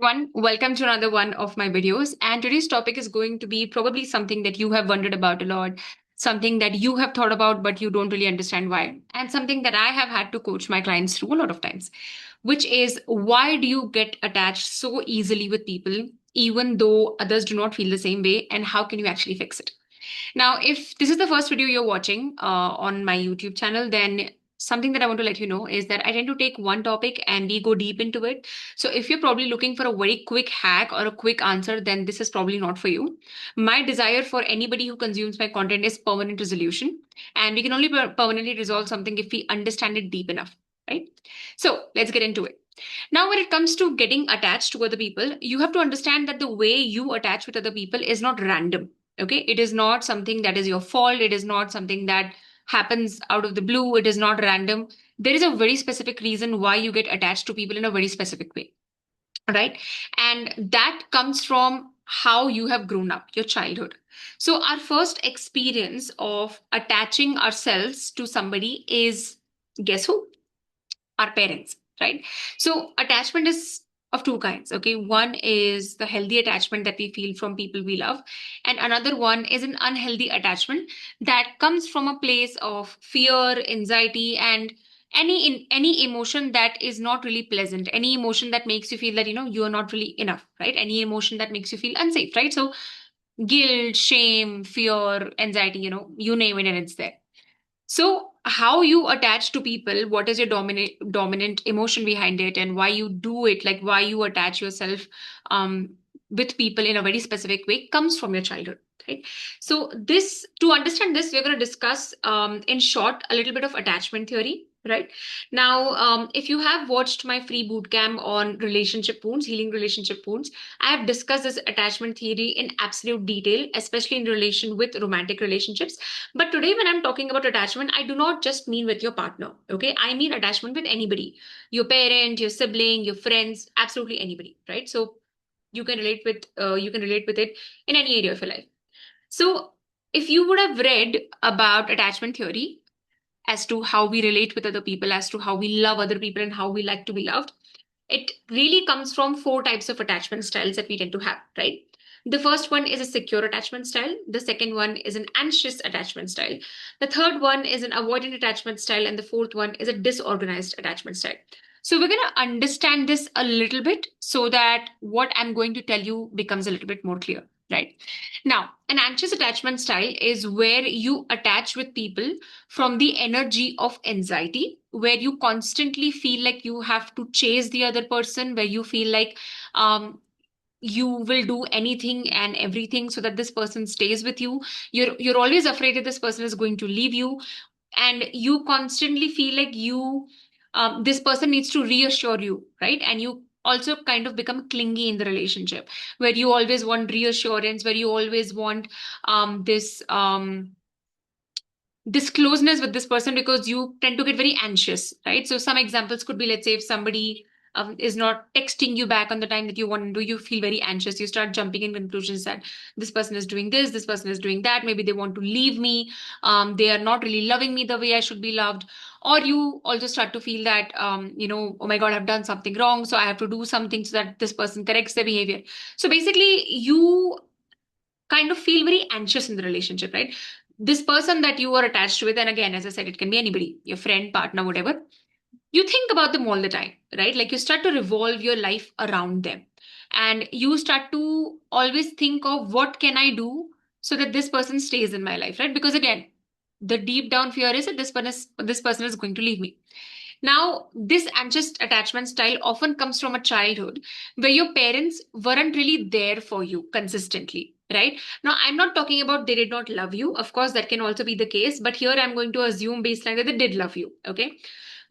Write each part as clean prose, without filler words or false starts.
Everyone, welcome to another one of my videos. And today's topic is going to be probably something that you have wondered about a lot, something that you have thought about, but you don't really understand why, and something that I have had to coach my clients through a lot of times, which is why do you get attached so easily with people, even though others do not feel the same way, and how can you actually fix it? Now, if this is the first video you're watching on my YouTube channel, then something that I want to let you know is that I tend to take one topic and we go deep into it. So if you're probably looking for a very quick hack or a quick answer, then this is probably not for you. My desire for anybody who consumes my content is permanent resolution. And we can only permanently resolve something if we understand it deep enough, right? So let's get into it. Now, when it comes to getting attached to other people, you have to understand that the way you attach with other people is not random. Okay. It is not something that is your fault. It is not something that happens out of the blue. It is not random. There is a very specific reason why you get attached to people in a very specific way. Right. And that comes from how you have grown up, your childhood. So, our first experience of attaching ourselves to somebody is guess who? Our parents, right? So attachment is of two kinds. Okay, one is the healthy attachment that we feel from people we love, and another one is an unhealthy attachment that comes from a place of fear, anxiety, and any emotion that is not really pleasant, any emotion that makes you feel that you are not really enough, right? Any emotion that makes you feel unsafe, right? So guilt, shame, fear, anxiety, you name it and it's there. So, how you attach to people, what is your dominant emotion behind it, and why you do it, like why you attach yourself um, with people in a very specific way, comes from your childhood, right? So, this to understand this, we're going to discuss in short a little bit of attachment theory. Right now, if you have watched my free bootcamp on relationship wounds, healing relationship wounds, I have discussed this attachment theory in absolute detail, especially in relation with romantic relationships. But today, when I'm talking about attachment, I do not just mean with your partner. Okay. I mean attachment with anybody, your parent, your sibling, your friends, absolutely anybody. Right. So you can relate with it in any area of your life. So if you would have read about attachment theory as to how we relate with other people, as to how we love other people and how we like to be loved, it really comes from four types of attachment styles that we tend to have, right? The first one is a secure attachment style. The second one is an anxious attachment style. The third one is an avoidant attachment style. And the fourth one is a disorganized attachment style. So we're going to understand this a little bit so that what I'm going to tell you becomes a little bit more clear, right? Now, an anxious attachment style is where you attach with people from the energy of anxiety, where you constantly feel like you have to chase the other person, where you feel like um, you will do anything and everything so that this person stays with you. You're always afraid that this person is going to leave you, and you constantly feel like this person needs to reassure you, right? And you also kind of become clingy in the relationship, where you always want reassurance, where you always want this closeness with this person because you tend to get very anxious, right? So some examples could be, let's say, if somebody is not texting you back on the time that you want to do, you feel very anxious. You start jumping in conclusions that this person is doing this person is doing that. Maybe they want to leave me. They are not really loving me the way I should be loved. Or you also start to feel that, oh my God, I've done something wrong. So I have to do something so that this person corrects their behavior. So basically, you kind of feel very anxious in the relationship, right? This person that you are attached with, and again, as I said, it can be anybody, your friend, partner, whatever. You think about them all the time, right? Like you start to revolve your life around them. And you start to always think of what can I do so that this person stays in my life, right? Because again, the deep down fear is that this person is going to leave me. Now, this anxious attachment style often comes from a childhood where your parents weren't really there for you consistently, right? Now, I'm not talking about they did not love you. Of course, that can also be the case. But here I'm going to assume baseline that they did love you, okay?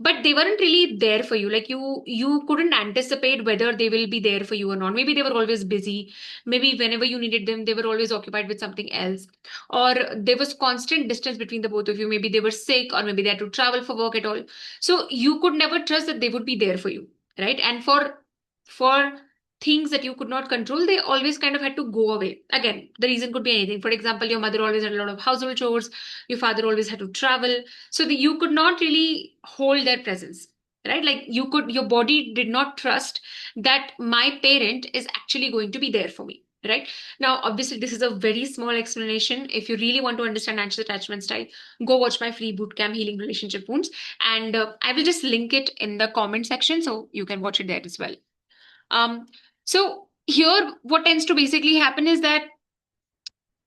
But they weren't really there for you. Like you couldn't anticipate whether they will be there for you or not. Maybe they were always busy. Maybe whenever you needed them, they were always occupied with something else. Or there was constant distance between the both of you. Maybe they were sick, or maybe they had to travel for work at all. So you could never trust that they would be there for you, right? And for things that you could not control, they always kind of had to go away. Again, the reason could be anything. For example, your mother always had a lot of household chores, your father always had to travel, so that you could not really hold their presence. right? Like your body did not trust that my parent is actually going to be there for me, right? Now obviously this is a very small explanation. If you really want to understand anxious attachment style, go watch my free bootcamp, Healing Relationship Wounds, and I will just link it in the comment section so you can watch it there as well. So here what tends to basically happen is that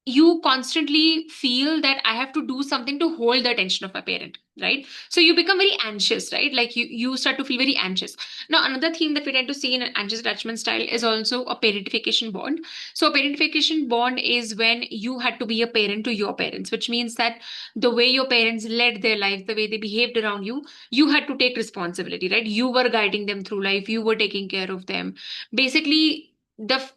you constantly feel that I have to do something to hold the attention of my parent, right? So you become very anxious, right? Like you start to feel very anxious. Now, another theme that we tend to see in an anxious attachment style is also a parentification bond. So, a parentification bond is when you had to be a parent to your parents, which means that the way your parents led their lives, the way they behaved around you had to take responsibility, right? You were guiding them through life, you were taking care of them. Basically,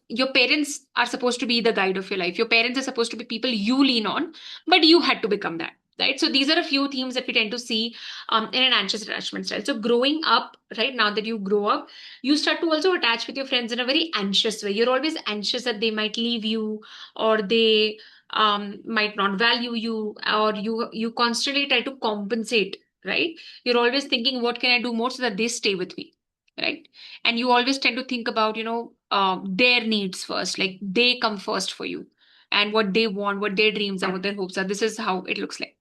your parents are supposed to be the guide of your life. Your parents are supposed to be people you lean on, but you had to become that, right? So these are a few themes that we tend to see in an anxious attachment style. So growing up, right, now that you grow up, you start to also attach with your friends in a very anxious way. You're always anxious that they might leave you, or they might not value you, or you constantly try to compensate, right? You're always thinking, what can I do more so that they stay with me, right? And you always tend to think about their needs first, like they come first for you, and what they want, what their dreams are, what their hopes are. This is how it looks like.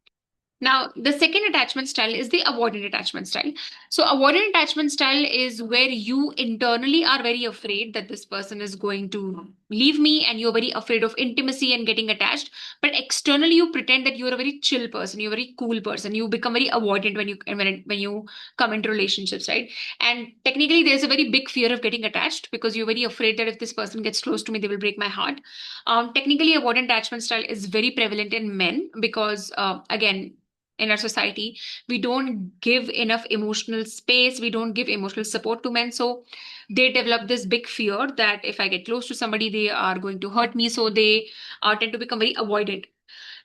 Now, the second attachment style is the avoidant attachment style. So, avoidant attachment style is where you internally are very afraid that this person is going to leave me, and you're very afraid of intimacy and getting attached. But externally, you pretend that you're a very chill person, you're a very cool person. You become very avoidant when you come into relationships, right? And technically, there's a very big fear of getting attached because you're very afraid that if this person gets close to me, they will break my heart. Technically, avoidant attachment style is very prevalent in men because, again, in our society, we don't give enough emotional space, we don't give emotional support to men. So they develop this big fear that if I get close to somebody, they are going to hurt me. So they tend to become very avoidant.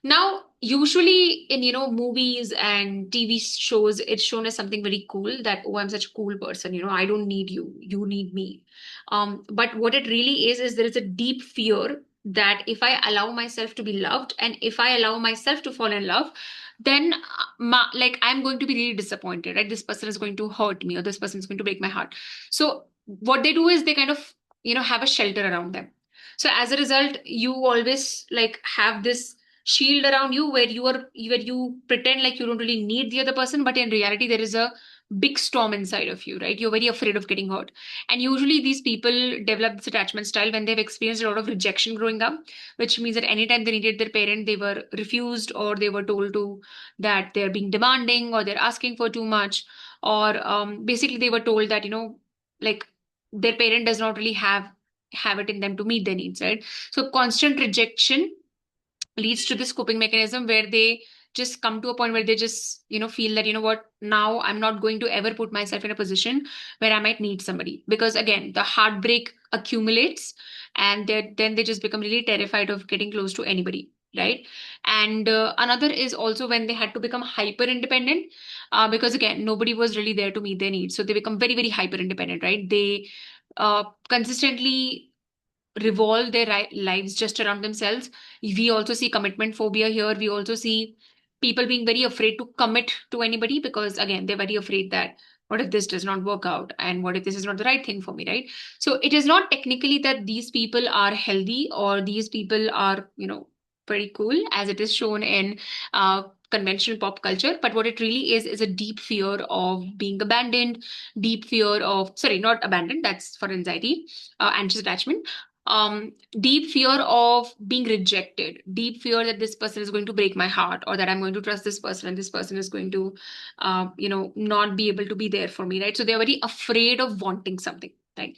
Now, usually in movies and TV shows, it's shown as something very cool that, oh, I'm such a cool person, I don't need you, you need me. But what it really is there is a deep fear that if I allow myself to be loved, and if I allow myself to fall in love, then like I'm going to be really disappointed, right? This person is going to hurt me, or this person is going to break my heart. So what they do is they kind of have a shelter around them. So as a result, you always like have this shield around you where you pretend like you don't really need the other person, but in reality there is a big storm inside of you, right? You're very afraid of getting hurt. And usually these people develop this attachment style when they've experienced a lot of rejection growing up, which means that anytime they needed their parent, they were refused, or they were told to that they're being demanding, or they're asking for too much, or basically they were told that like their parent does not really have it in them to meet their needs, right? So constant rejection leads to this coping mechanism where they just come to a point where they just feel that what, now I'm not going to ever put myself in a position where I might need somebody, because again the heartbreak accumulates, and then they just become really terrified of getting close to anybody, right? And another is also when they had to become hyper independent, because again nobody was really there to meet their needs, so they become very very hyper independent, right? They consistently revolve their lives just around themselves. We also see commitment phobia here. We also see people being very afraid to commit to anybody because, again, they're very afraid that what if this does not work out, and what if this is not the right thing for me, right? So it is not technically that these people are healthy or these people are, pretty cool as it is shown in conventional pop culture. But what it really is a deep fear of being abandoned, deep fear of, sorry, not abandoned, that's for anxiety, anxious attachment, deep fear of being rejected, deep fear that this person is going to break my heart, or that I'm going to trust this person and this person is going to not be able to be there for me, right? So they're very afraid of wanting something, right?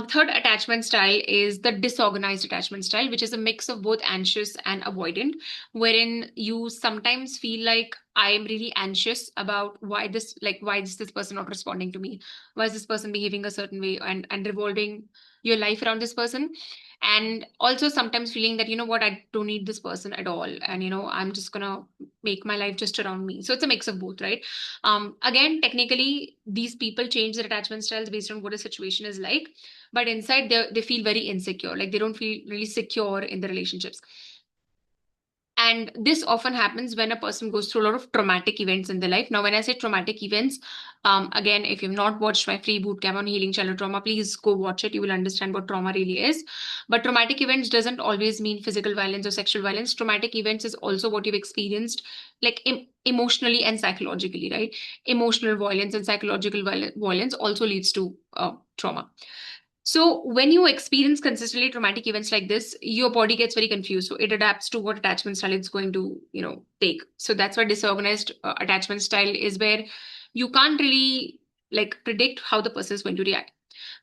Third attachment style is the disorganized attachment style, which is a mix of both anxious and avoidant, wherein you sometimes feel like I am really anxious about why is this person not responding to me, why is this person behaving a certain way, and revolving your life around this person. And also sometimes feeling that, what, I don't need this person at all, and I'm just gonna make my life just around me. So it's a mix of both, right? Again, technically these people change their attachment styles based on what a situation is like, but inside they feel very insecure, like they don't feel really secure in the relationships. And this often happens when a person goes through a lot of traumatic events in their life. Now, when I say traumatic events, again, if you've not watched my free bootcamp on healing childhood trauma, please go watch it. You will understand what trauma really is. But traumatic events doesn't always mean physical violence or sexual violence. Traumatic events is also what you've experienced, like emotionally and psychologically, right? Emotional violence and psychological violence also leads to trauma. So when you experience consistently traumatic events like this, your body gets very confused. So it adapts to what attachment style it's going to, take. So that's why disorganized attachment style is where you can't really like predict how the person is going to react.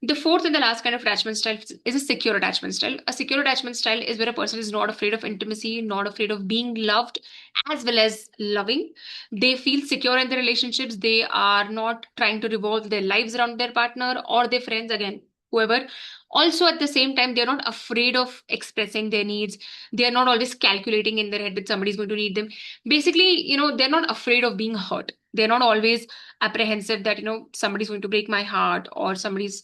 The fourth and the last kind of attachment style is a secure attachment style. A secure attachment style is where a person is not afraid of intimacy, not afraid of being loved, as well as loving. They feel secure in their relationships. They are not trying to revolve their lives around their partner or their friends, again, whoever. Also, at the same time, they're not afraid of expressing their needs. They are not always calculating in their head that somebody's going to need them. Basically, they're not afraid of being hurt. They're not always apprehensive that, somebody's going to break my heart or somebody's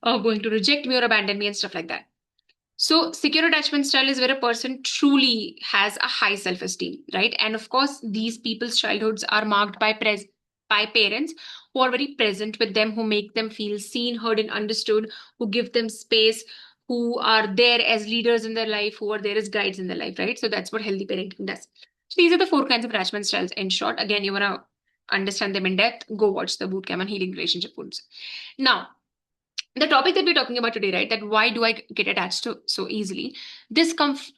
going to reject me or abandon me and stuff like that. So, secure attachment style is where a person truly has a high self-esteem, right? And of course, these people's childhoods are marked by parents who are very present with them, who make them feel seen, heard, and understood, who give them space, who are there as leaders in their life, who are there as guides in their life, right? So that's what healthy parenting does. So these are the four kinds of attachment styles. In short, again, you want to understand them in depth, go watch the bootcamp on healing relationship wounds. Now, the topic that we're talking about today, right? That why do I get attached to so easily? This comes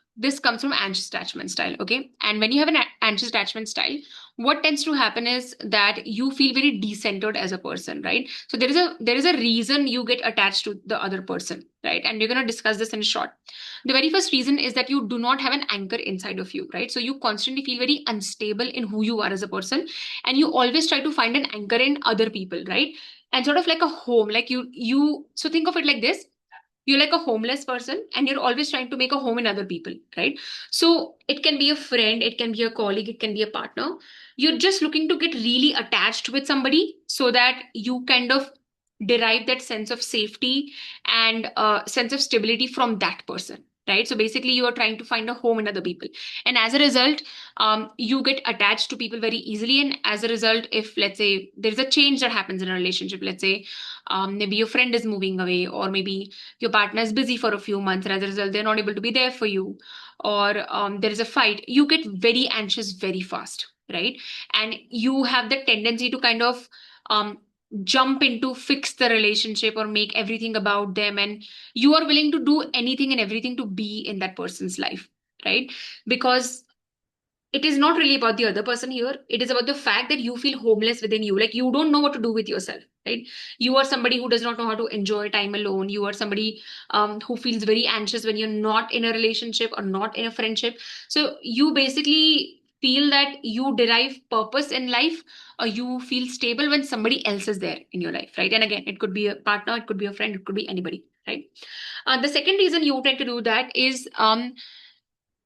from anxious attachment style, okay? And when you have an anxious attachment style, what tends to happen is that you feel very decentered as a person, right? So there is a reason you get attached to the other person, right? And we're going to discuss this in short. The very first reason is that you do not have an anchor inside of you, right? So you constantly feel very unstable in who you are as a person, and you always try to find an anchor in other people, right? And sort of like a home, like you so think of it like this. You're like a homeless person and you're always trying to make a home in other people, right? So it can be a friend, it can be a colleague, it can be a partner. You're just looking to get really attached with somebody so that you kind of derive that sense of safety and sense of stability from that person, right? So basically you are trying to find a home in other people, and as a result you get attached to people very easily. And as a result, if let's say there's a change that happens in a relationship, let's say maybe your friend is moving away, or maybe your partner is busy for a few months and as a result they're not able to be there for you, or there is a fight, you get very anxious very fast, right? And you have the tendency to kind of um, jump into fix the relationship or make everything about them, and you are willing to do anything and everything to be in that person's life, right? Because it is not really about the other person here. It is about the fact that you feel homeless within you. Like you don't know what to do with yourself, right? You are somebody who does not know how to enjoy time alone. You are somebody who feels very anxious when you're not in a relationship or not in a friendship. So you basically feel that you derive purpose in life, or you feel stable when somebody else is there in your life, right? And again, it could be a partner, it could be a friend, it could be anybody, right? The second reason you tend to do that is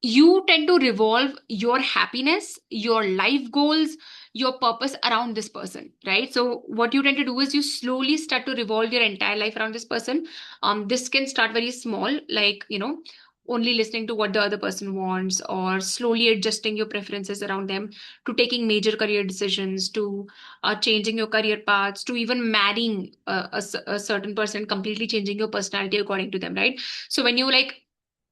you tend to revolve your happiness, your life goals, your purpose around this person, right? So what you tend to do is you slowly start to revolve your entire life around this person. This can start very small, like only listening to what the other person wants, or slowly adjusting your preferences around them, to taking major career decisions, to changing your career paths, to even marrying a certain person, completely changing your personality according to them, right? So when you like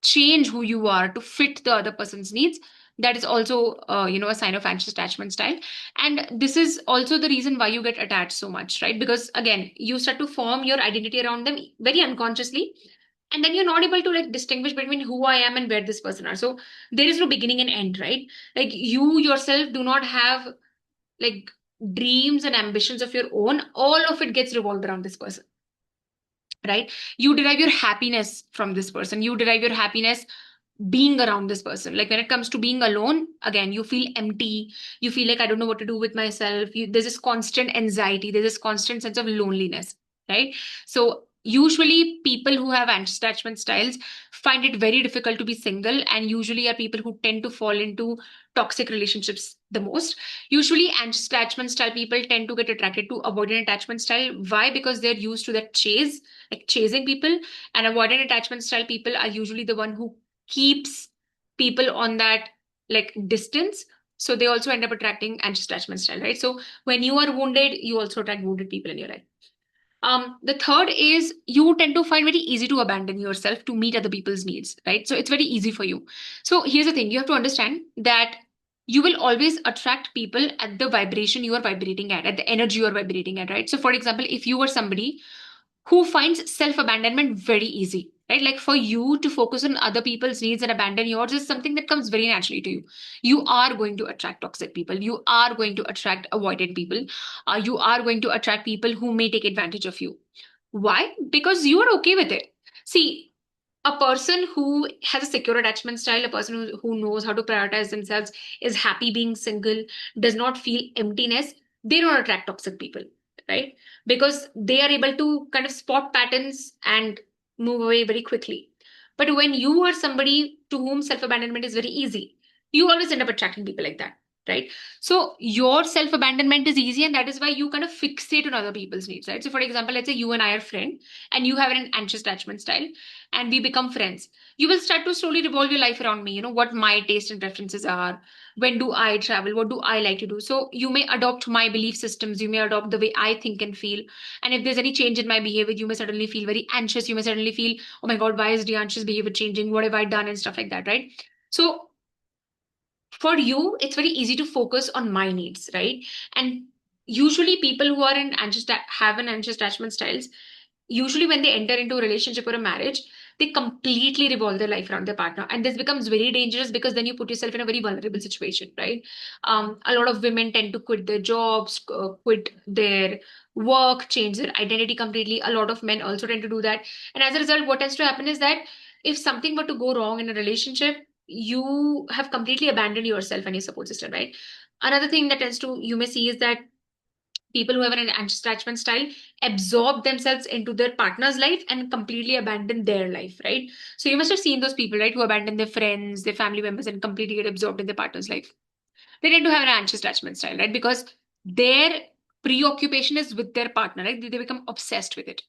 change who you are to fit the other person's needs, that is also a sign of anxious attachment style. And this is also the reason why you get attached so much, right? Because again, you start to form your identity around them very unconsciously, and then you're not able to like distinguish between who I am and where this person are. So there is no beginning and end, right? Like you yourself do not have like dreams and ambitions of your own. All of it gets revolved around this person, right? You derive your happiness from this person, you derive your happiness being around this person. Like when it comes to being alone, again, you feel empty. You feel like I don't know what to do with myself. There's this constant anxiety. There's this constant sense of loneliness, right? So usually people who have anxious attachment styles find it very difficult to be single, and usually are people who tend to fall into toxic relationships the most. Usually anxious attachment style people tend to get attracted to avoidant attachment style. Why? Because they're used to that chase, like chasing people. And avoidant attachment style people are usually the one who keeps people on that like distance. So they also end up attracting anxious attachment style, right? So when you are wounded, you also attract wounded people in your life. The third is you tend to find very easy to abandon yourself to meet other people's needs, right? So it's very easy for you. So here's the thing, you have to understand that you will always attract people at the vibration you are vibrating at the energy you are vibrating at, right? So for example, if you are somebody who finds self abandonment very easy, right? Like for you to focus on other people's needs and abandon yours is something that comes very naturally to you. You are going to attract toxic people. You are going to attract avoided people. You are going to attract people who may take advantage of you. Why? Because you are okay with it. See, a person who has a secure attachment style, a person who knows how to prioritize themselves, is happy being single, does not feel emptiness, they don't attract toxic people, right? Because they are able to kind of spot patterns and move away very quickly. But when you are somebody to whom self abandonment is very easy, you always end up attracting people like that, right? So your self abandonment is easy, and that is why you kind of fixate on other people's needs, right? So, for example, let's say you and I are friends, and you have an anxious attachment style and we become friends, you will start to slowly revolve your life around me, what my taste and preferences are, when do I travel, what do I like to do. So you may adopt my belief systems, you may adopt the way I think and feel. And if there's any change in my behavior, you may suddenly feel very anxious, you may suddenly feel, oh my god, why is the anxious behavior changing, what have I done, and stuff like that, right? So for you, it's very easy to focus on my needs, right? And usually people who are in anxious have an anxious attachment styles, usually when they enter into a relationship or a marriage, they completely revolve their life around their partner, and this becomes very dangerous because then you put yourself in a very vulnerable situation, right? A lot of women tend to quit their jobs, quit their work, change their identity completely. A lot of men also tend to do that, and as a result, what tends to happen is that if something were to go wrong in a relationship, you have completely abandoned yourself and your support system, right? Another thing that tends to you may see is that people who have an anti-attachment style absorb themselves into their partner's life and completely abandon their life, right? So you must have seen those people, right, who abandon their friends, their family members, and completely get absorbed in their partner's life. They tend to have an anxious attachment style, right? Because their preoccupation is with their partner, right? They become obsessed with it.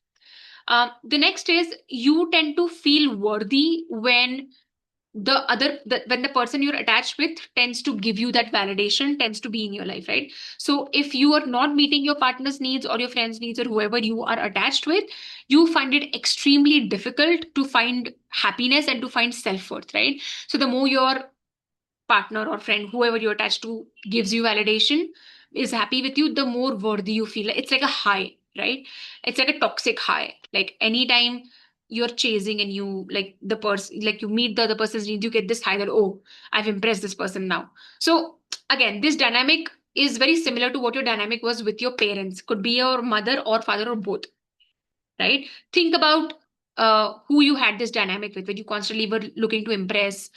The next is you tend to feel worthy when the person you're attached with tends to give you that validation, tends to be in your life, right? So if you are not meeting your partner's needs or your friend's needs or whoever you are attached with, you find it extremely difficult to find happiness and to find self-worth, right? So the more your partner or friend, whoever you're attached to, gives you validation, is happy with you, the more worthy you feel. It's like a high, right? It's like a toxic high. Like anytime you're chasing and you like the person, like you meet the other person's needs, you get this high that, oh, I've impressed this person now. So again, this dynamic is very similar to what your dynamic was with your parents. Could be your mother or father or both, right? Think about who you had this dynamic with, when you constantly were looking to impress,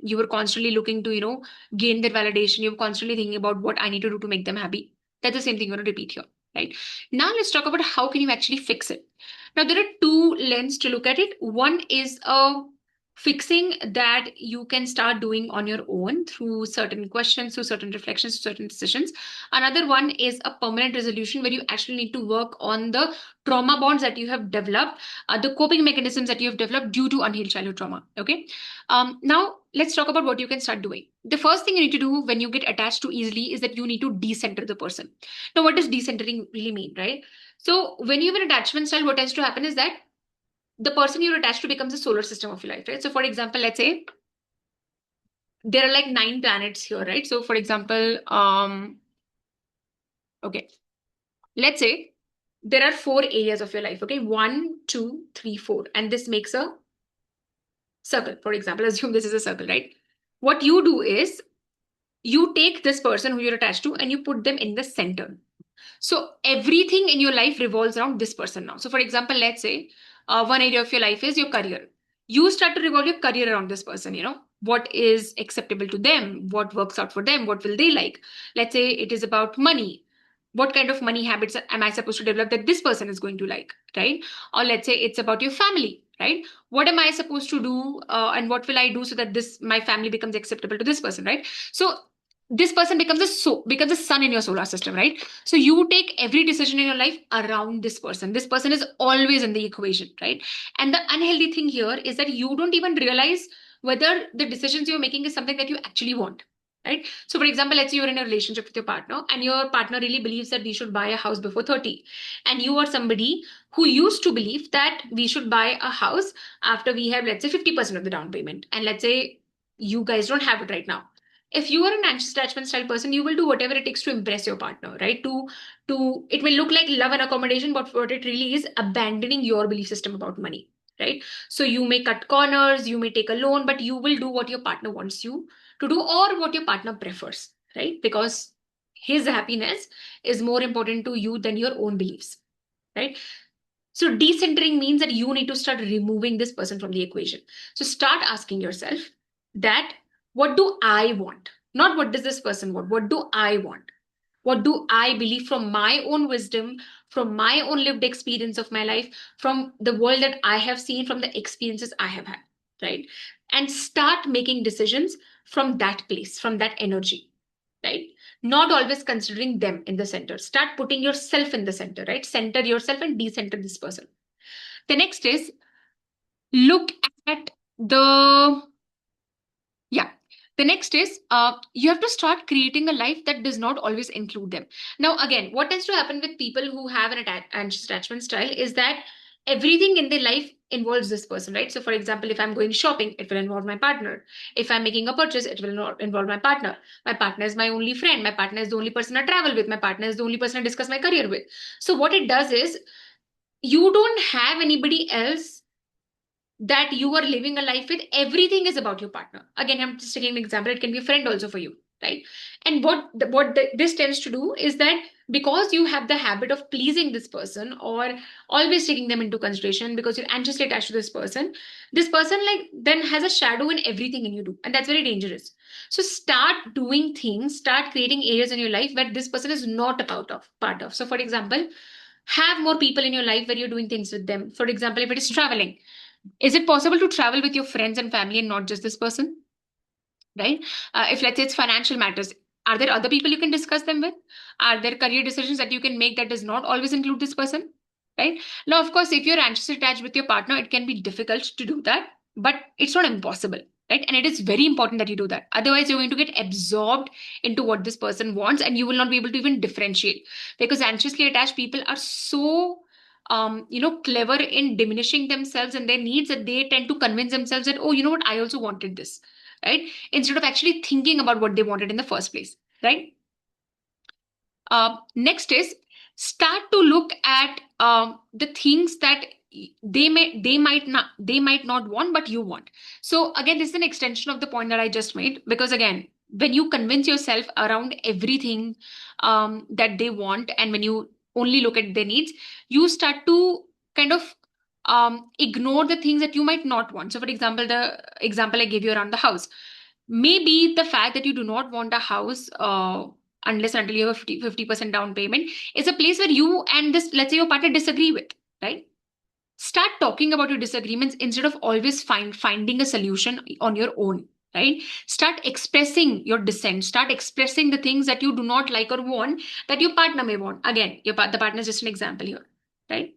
you were constantly looking to, gain their validation. You were constantly thinking about what I need to do to make them happy. That's the same thing you're going to repeat here, right? Now let's talk about how can you actually fix it. Now there are two lenses to look at it. One is a fixing that you can start doing on your own through certain questions, through certain reflections, certain decisions. Another one is a permanent resolution where you actually need to work on the trauma bonds that you have developed, the coping mechanisms that you have developed due to unhealed childhood trauma. Okay. Now, let's talk about what you can start doing. The first thing you need to do when you get attached too easily is that you need to decenter the person. Now, what does decentering really mean, right? So, when you have an attachment style, what tends to happen is that the person you're attached to becomes a solar system of your life, right? So, for example, let's say there are like 9 planets here, right? So, for example, okay, let's say there are 4 areas of your life, okay? 1, 2, 3, 4. And this makes a circle. For example, assume this is a circle, right? What you do is you take this person who you're attached to and you put them in the center. So everything in your life revolves around this person now. So, for example, let's say one area of your life is your career. You start to revolve your career around this person, what is acceptable to them, what works out for them, what will they like. Let's say it is about money. What kind of money habits am I supposed to develop that this person is going to like, right? Or let's say it's about your family, right? What am I supposed to do and what will I do so that this my family becomes acceptable to this person, right? So this person becomes a sun in your solar system, right? So you take every decision in your life around this person. This person is always in the equation, right? And the unhealthy thing here is that you don't even realize whether the decisions you're making is something that you actually want. Right. So, for example, let's say you're in a relationship with your partner and your partner really believes that we should buy a house before 30. And you are somebody who used to believe that we should buy a house after we have, let's say, 50% of the down payment. And let's say you guys don't have it right now. If you are an anxious attachment style person, you will do whatever it takes to impress your partner, right? To it will look like love and accommodation, but what it really is abandoning your belief system about money, right? So you may cut corners, you may take a loan, but you will do what your partner wants you to do or what your partner prefers, right? Because his happiness is more important to you than your own beliefs, right? So decentering means that you need to start removing this person from the equation. So start asking yourself that what do I want? Not what does this person want? What do I want? What do I believe from my own wisdom, from my own lived experience of my life, from the world that I have seen, from the experiences I have had, right? And start making decisions from that place, from that energy, right? Not always considering them in the center. Start putting yourself in the center, right? Center yourself and decenter this person. The next is look at the yeah. The next is you have to start creating a life that does not always include them. Now, again, what tends to happen with people who have an anxious attachment style is that everything in their life involves this person, right? So, for example, if I'm going shopping, it will involve my partner. If I'm making a purchase, it will not involve my partner. My partner is my only friend. My partner is the only person I travel with. My partner is the only person I discuss my career with. So, what it does is you don't have anybody else that you are living a life with. Everything is about your partner. Again, I'm just taking an example. It can be a friend also for you, right? And this tends to do is that because you have the habit of pleasing this person or always taking them into consideration because you're anxiously attached to this person like then has a shadow in everything you do, and that's very dangerous. So start doing things, start creating areas in your life where this person is not a part of. So, for example, have more people in your life where you're doing things with them. For example, if it is traveling, is it possible to travel with your friends and family and not just this person? Right? If let's say it's financial matters, are there other people you can discuss them with? Are there career decisions that you can make that does not always include this person? Right? Now, of course, if you're anxiously attached with your partner, it can be difficult to do that, but it's not impossible. Right? And it is very important that you do that. Otherwise, you're going to get absorbed into what this person wants and you will not be able to even differentiate because anxiously attached people are so clever in diminishing themselves and their needs that they tend to convince themselves that, oh, you know what, I also wanted this, right? Instead of actually thinking about what they wanted in the first place, right? Next is start to look at the things that they might not want, but you want. So again, this is an extension of the point that I just made because again, when you convince yourself around everything that they want, and when you only look at their needs, you start to kind of ignore the things that you might not want. So, for example, the example I gave you around the house, maybe the fact that you do not want a house unless until you have a 50% down payment is a place where you and this, let's say your partner disagree with, right? Start talking about your disagreements instead of always finding a solution on your own, right? Start expressing your dissent. Start expressing the things that you do not like or want that your partner may want. Again, the partner is just an example here, right?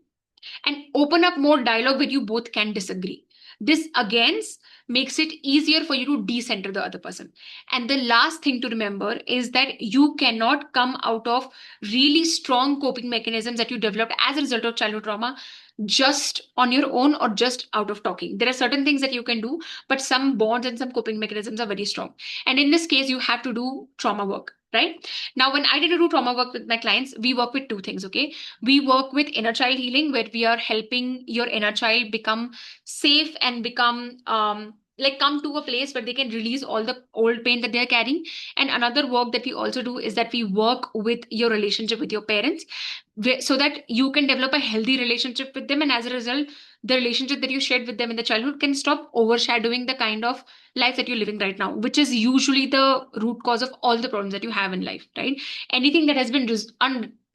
And open up more dialogue where you both can disagree. This again makes it easier for you to decenter the other person. And the last thing to remember is that you cannot come out of really strong coping mechanisms that you developed as a result of childhood trauma just on your own or just out of talking. There are certain things that you can do, but some bonds and some coping mechanisms are very strong. And in this case, you have to do trauma work, right? Now, when I did do trauma work with my clients, we work with two things, okay? We work with inner child healing, where we are helping your inner child become safe and become like come to a place where they can release all the old pain that they're carrying. And another work that we also do is that we work with your relationship with your parents so that you can develop a healthy relationship with them. And as a result, the relationship that you shared with them in the childhood can stop overshadowing the kind of life that you're living right now, which is usually the root cause of all the problems that you have in life, right? Anything that has been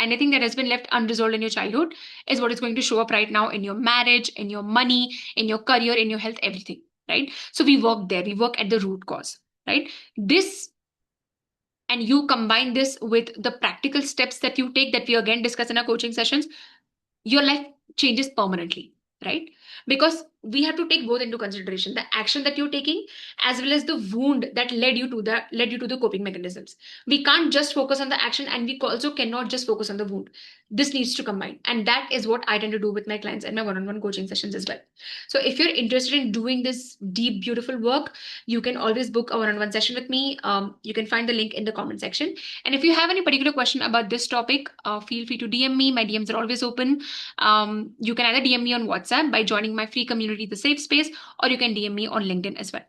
anything that has been left unresolved in your childhood is what is going to show up right now in your marriage, in your money, in your career, in your health, everything, right? So we work there, we work at the root cause, right? This and you combine this with the practical steps that you take that we again discuss in our coaching sessions, your life changes permanently, right? Because we have to take both into consideration, the action that you're taking as well as the wound that led you to the coping mechanisms. We can't just focus on the action, and we also cannot just focus on the wound. This needs to combine, and that is what I tend to do with my clients and my one-on-one coaching sessions as well. So if you're interested in doing this deep beautiful work, you can always book a one-on-one session with me. You can find the link in the comment section, and if you have any particular question about this topic, feel free to DM me. My DMs are always open. You can either DM me on WhatsApp by joining my free community, The Safe Space, or you can DM me on LinkedIn as well.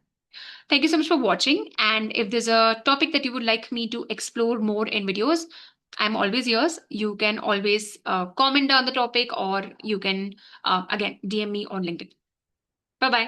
Thank you so much for watching. And if there's a topic that you would like me to explore more in videos, I'm always yours. You can always comment down the topic, or you can, again, DM me on LinkedIn. Bye bye.